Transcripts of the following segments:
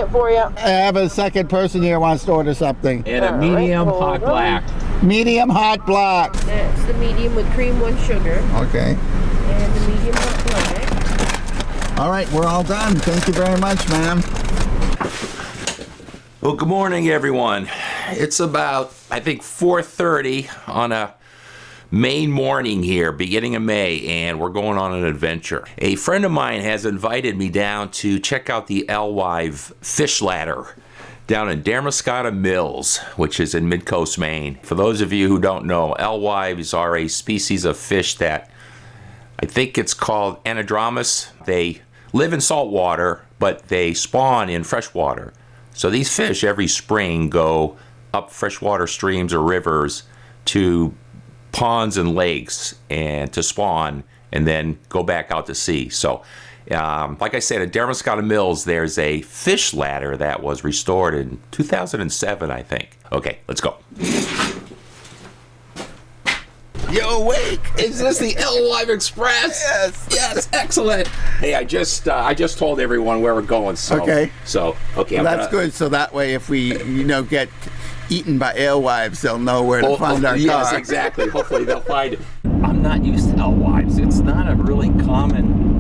it for you. I have a second person here wants to order something. And a medium hot black. Medium hot black. That's the medium with cream, 1 sugar. Okay. And the medium hot black. All right, we're all done. Thank you very much, ma'am. Well, good morning, everyone. It's about, I think, 4:30 on a Maine morning here, beginning of May, and we're going on an adventure. A friend of mine has invited me down to check out the Alewive fish ladder down in Damariscotta Mills, which is in Mid-Coast, Maine. For those of you who don't know, alewives are a species of fish that I think it's called anadromous. They live in salt water, but they spawn in fresh water. So these fish every spring go up freshwater streams or rivers to ponds and lakes and to spawn and then go back out to sea. So like I said, at Damariscotta Mills, there's a fish ladder that was restored in 2007, I think. Okay, let's go. You awake? Is this the Alewive Express? Yes. Yes, excellent. Hey, I just told everyone where we're going. So, Okay. Okay. Well, that's good. So that way, if we, get eaten by alewives, they'll know where to find our car. Yes, exactly. Hopefully they'll find it. I'm not used to alewives. It's not a really common.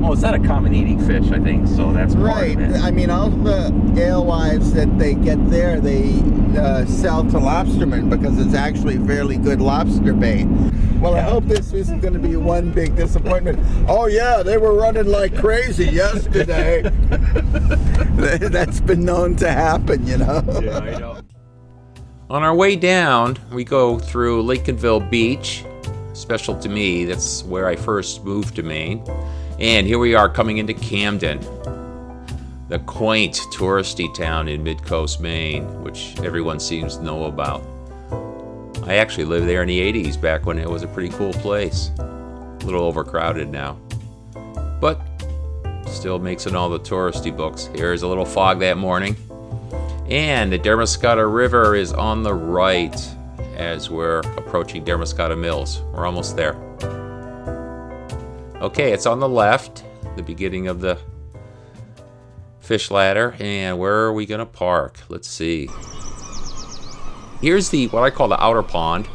Well, it's not a common eating fish, I think. So that's part of it. I mean, all the alewives that they get there, they sell to lobstermen because it's actually fairly good lobster bait. Well, I hope this isn't going to be one big disappointment. Oh yeah, they were running like crazy yesterday. That's been known to happen, Yeah, I know. On our way down, we go through Lincolnville Beach. Special to me, that's where I first moved to Maine. And here we are coming into Camden, the quaint touristy town in Mid-Coast, Maine, which everyone seems to know about. I actually lived there in the 80s, back when it was a pretty cool place. A little overcrowded now, but still makes in all the touristy books. Here's a little fog that morning. And the Damariscotta River is on the right as we're approaching Damariscotta Mills. We're almost there. Okay, it's on the left, the beginning of the fish ladder. And where are we gonna park? Let's see. Here's what I call the outer pond.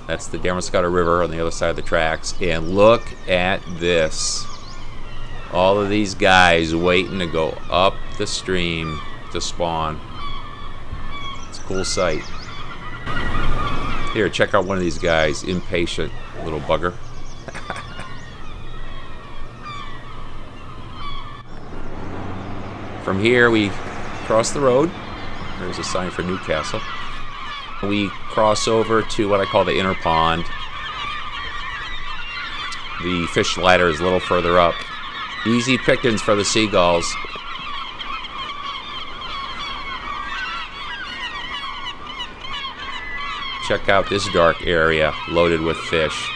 That's the Damariscotta River on the other side of the tracks. And look at this. All of these guys waiting to go up the stream to spawn. It's a cool sight. Here, check out one of these guys. Impatient little bugger. From here, we cross the road. There's a sign for Newcastle. We cross over to what I call the inner pond. The fish ladder is a little further up. Easy pickings for the seagulls. Check out this dark area loaded with fish.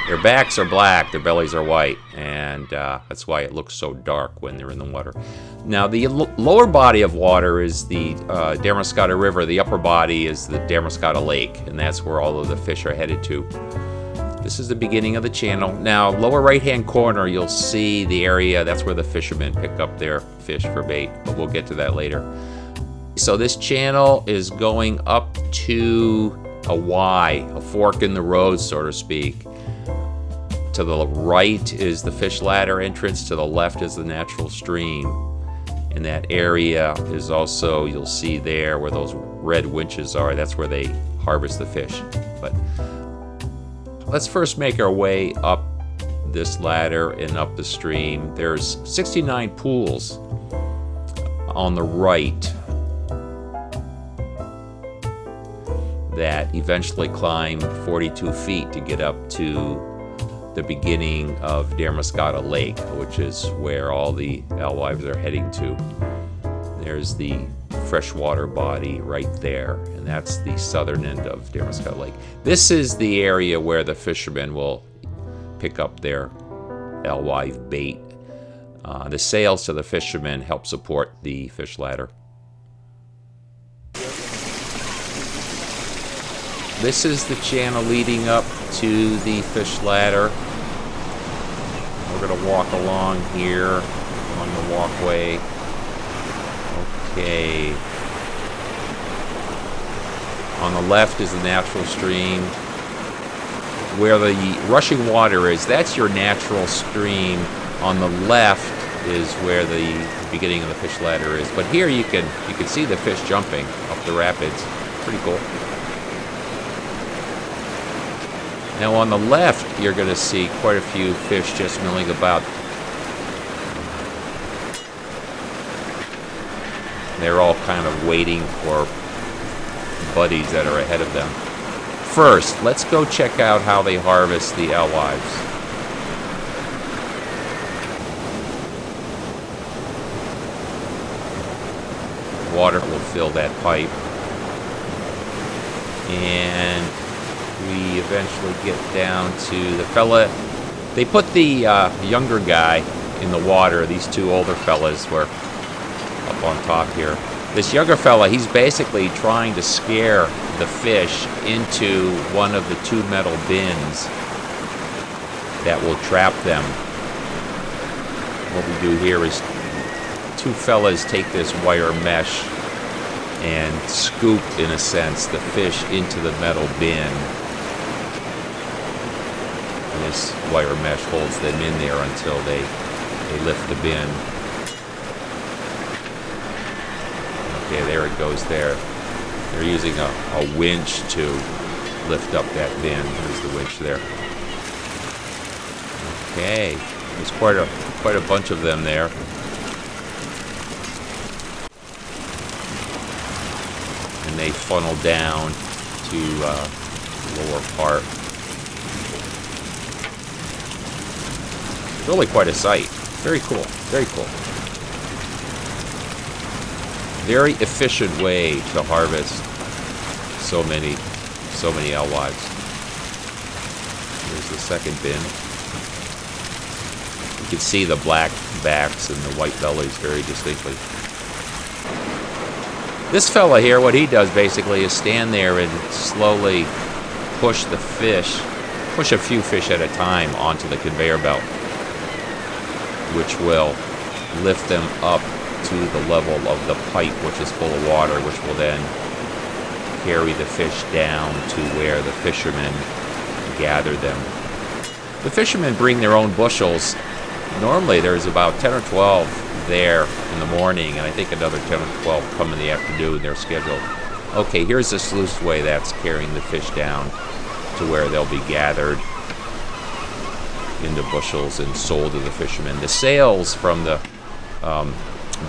Their backs are black, their bellies are white, and that's why it looks so dark when they're in the water. Now, the lower body of water is the Damariscotta River. The upper body is the Damariscotta Lake, and that's where all of the fish are headed to. This is the beginning of the channel. Now, lower right-hand corner, you'll see the area. That's where the fishermen pick up their fish for bait, but we'll get to that later. So this channel is going up to a Y, a fork in the road, so to speak. To the right is the fish ladder entrance. To the left is the natural stream. And that area is also, you'll see there where those red winches are. That's where they harvest the fish. But let's first make our way up this ladder and up the stream. There's 69 pools on the right that eventually climb 42 feet to get up to the beginning of Damariscotta Lake, which is where all the alewives are heading to. There's the freshwater body right there, and that's the southern end of Damariscotta Lake. This is the area where the fishermen will pick up their alewive bait. The sales to the fishermen help support the fish ladder. This is the channel leading up to the fish ladder. We're going to walk along here, along the walkway. Okay. On the left is the natural stream. Where the rushing water is, that's your natural stream. On the left is where the beginning of the fish ladder is. But here you can see the fish jumping up the rapids. Pretty cool. Now on the left, you're going to see quite a few fish just milling about. They're all kind of waiting for buddies that are ahead of them. First, let's go check out how they harvest the alewives. Water will fill that pipe. And we eventually get down to the fella. They put the younger guy in the water. These two older fellas were up on top here. This younger fella, he's basically trying to scare the fish into one of the two metal bins that will trap them. What we do here is two fellas take this wire mesh and scoop, in a sense, the fish into the metal bin. And this wire mesh holds them in there until they lift the bin. Okay, there it goes there. They're using a winch to lift up that bin. There's the winch there. Okay, there's quite a bunch of them there. And they funnel down to the lower part. Really quite a sight. Very cool. Very cool. Very efficient way to harvest so many alewives. There's the second bin. You can see the black backs and the white bellies very distinctly. This fella here, what he does basically is stand there and slowly push the fish, push a few fish at a time onto the conveyor belt, which will lift them up to the level of the pipe, which is full of water, which will then carry the fish down to where the fishermen gather them. The fishermen bring their own bushels. Normally there's about 10 or 12 there in the morning, and I think another 10 or 12 come in the afternoon. They're scheduled. Okay, here's the sluiceway that's carrying the fish down to where they'll be gathered into bushels and sold to the fishermen. The sales from the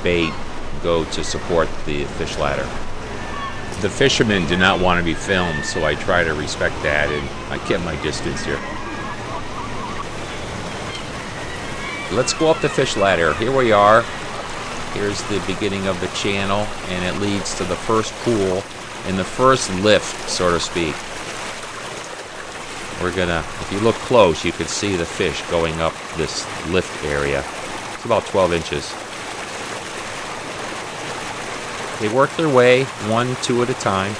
bait go to support the fish ladder. The fishermen do not want to be filmed, so I try to respect that, and I kept my distance here. Let's go up the fish ladder. Here we are. Here's the beginning of the channel, and it leads to the first pool and the first lift, so to speak. We're gonna, if you look close, you can see the fish going up this lift area. It's about 12 inches. They work their way 1, 2 at a time.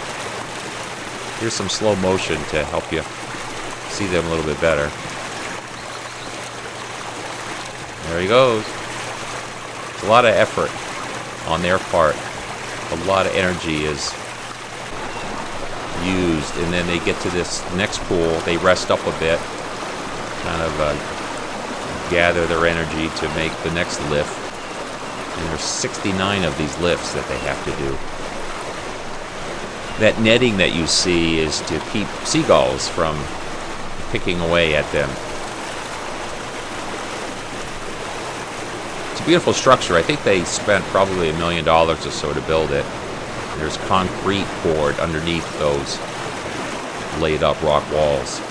Here's some slow motion to help you see them a little bit better. There he goes. It's a lot of effort on their part. A lot of energy is used, and then they get to this next pool. They rest up a bit, kind of gather their energy to make the next lift. And there's 69 of these lifts that they have to do. That netting that you see is to keep seagulls from picking away at them. It's a beautiful structure. I think they spent probably $1 million or so to build it. There's concrete poured underneath those laid up rock walls.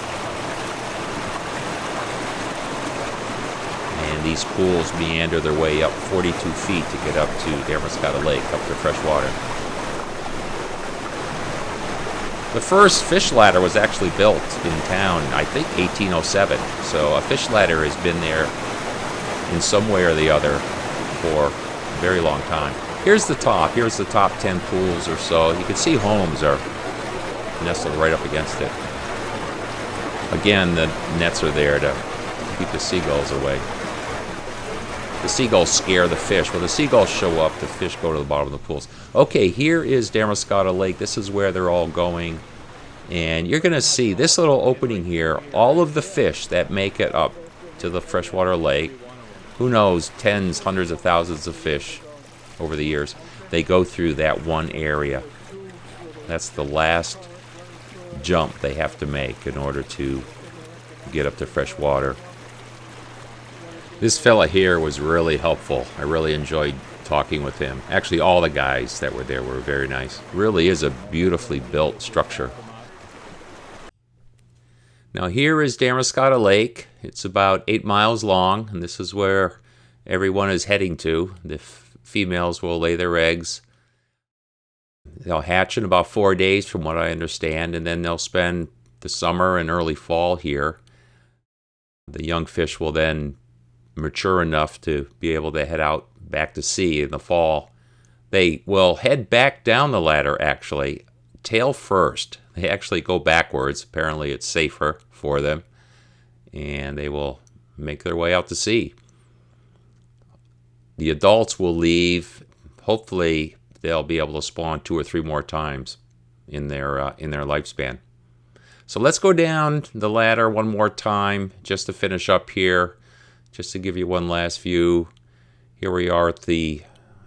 And these pools meander their way up 42 feet to get up to Damariscotta Lake, up to fresh water. The first fish ladder was actually built in town, I think 1807. So a fish ladder has been there in some way or the other for a very long time. Here's the top. Here's the top 10 pools or so. You can see homes are nestled right up against it. Again, the nets are there to keep the seagulls away. the seagulls scare the fish. When the seagulls show up, the fish go to the bottom of the pools. Okay, here is Damariscotta Lake. This is where they're all going. And you're going to see this little opening here, all of the fish that make it up to the freshwater lake. Who knows, tens, hundreds of thousands of fish over the years. They go through that one area. That's the last jump they have to make in order to get up to fresh water. This fella here was really helpful. I really enjoyed talking with him. Actually, all the guys that were there were very nice. Really is a beautifully built structure. Now here is Damariscotta Lake. It's about 8 miles long, and this is where everyone is heading to. The females will lay their eggs. They'll hatch in about 4 days from what I understand, and then they'll spend the summer and early fall here. The young fish will then mature enough to be able to head out back to sea in the fall. They will head back down the ladder, actually, tail first. They actually go backwards. Apparently it's safer for them. And they will make their way out to sea. The adults will leave. Hopefully they'll be able to spawn 2 or 3 more times in their lifespan. So let's go down the ladder one more time just to finish up here. Just to give you one last view. Here we are at the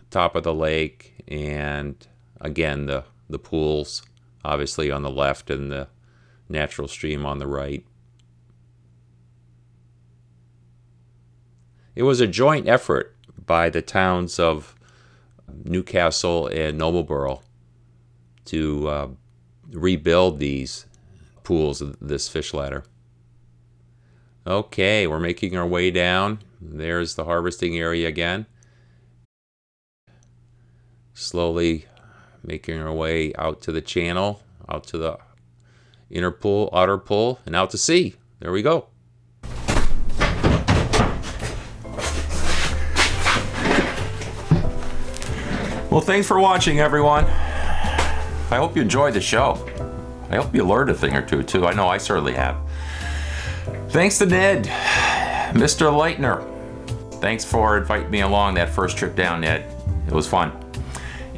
top of the lake. And again, the pools obviously on the left and the natural stream on the right. It was a joint effort by the towns of Newcastle and Noblesboro to rebuild these pools of this fish ladder. Okay, we're making our way down. There's the harvesting area again. Slowly making our way out to the channel, out to the inner pool, outer pool, and out to sea. There we go. Well, thanks for watching, everyone. I hope you enjoyed the show. I hope you learned a thing or two, too. I know I certainly have. Thanks to Ned, Mr. Leitner. Thanks for inviting me along that first trip down, Ned. It was fun.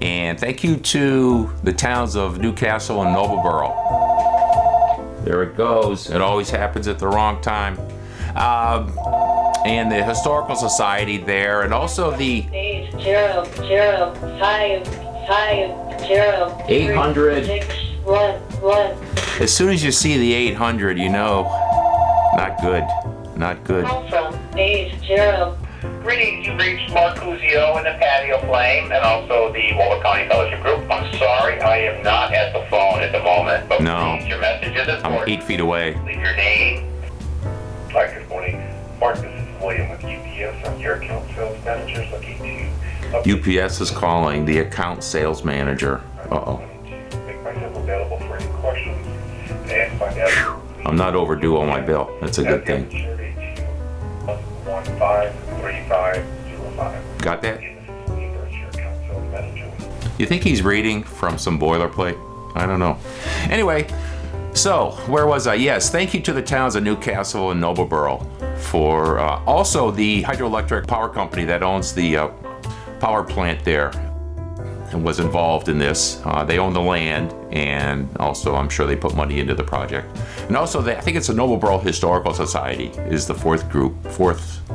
And thank you to the towns of Newcastle and Noblesboro. There it goes. It always happens at the wrong time. And the Historical Society there, and also the 800. As soon as you see the 800, you know, not good. Not good. From 80. Greetings, you've reached Mark Cusio in the patio flame and also the Waldo County Fellowship Group. I'm sorry, I am not at the phone at the moment, but no, please, your message is important. I'm 8 feet away. Leave your name. Hi, good morning. Mark, this is William with UPS. I'm your account sales manager looking to... UPS is calling the account sales manager. Uh-oh. Make myself available for any questions and find out... I'm not overdue on my bill. That's a good thing. 153505. Got that? You think he's reading from some boilerplate? I don't know. Anyway, so where was I? Yes, thank you to the towns of Newcastle and Noblesboro for also the hydroelectric power company that owns the power plant there and was involved in this. They own the land, and also I'm sure they put money into the project. And also, I think it's the Noblesboro Historical Society is the fourth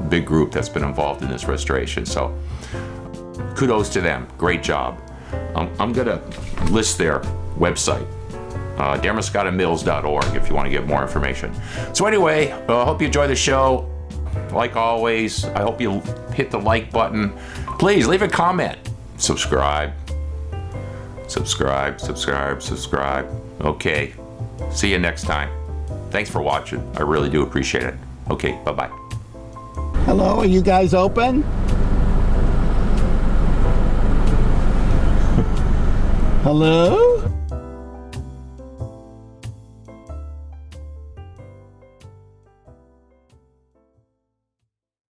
big group that's been involved in this restoration. So kudos to them. Great job. I'm gonna list their website, damariscottamills.org, if you want to get more information. So anyway, I hope you enjoy the show. Like always, I hope you hit the like button. Please leave a comment. Subscribe. Okay, see you next time. Thanks for watching. I really do appreciate it. Okay, bye-bye. Hello, are you guys open? Hello?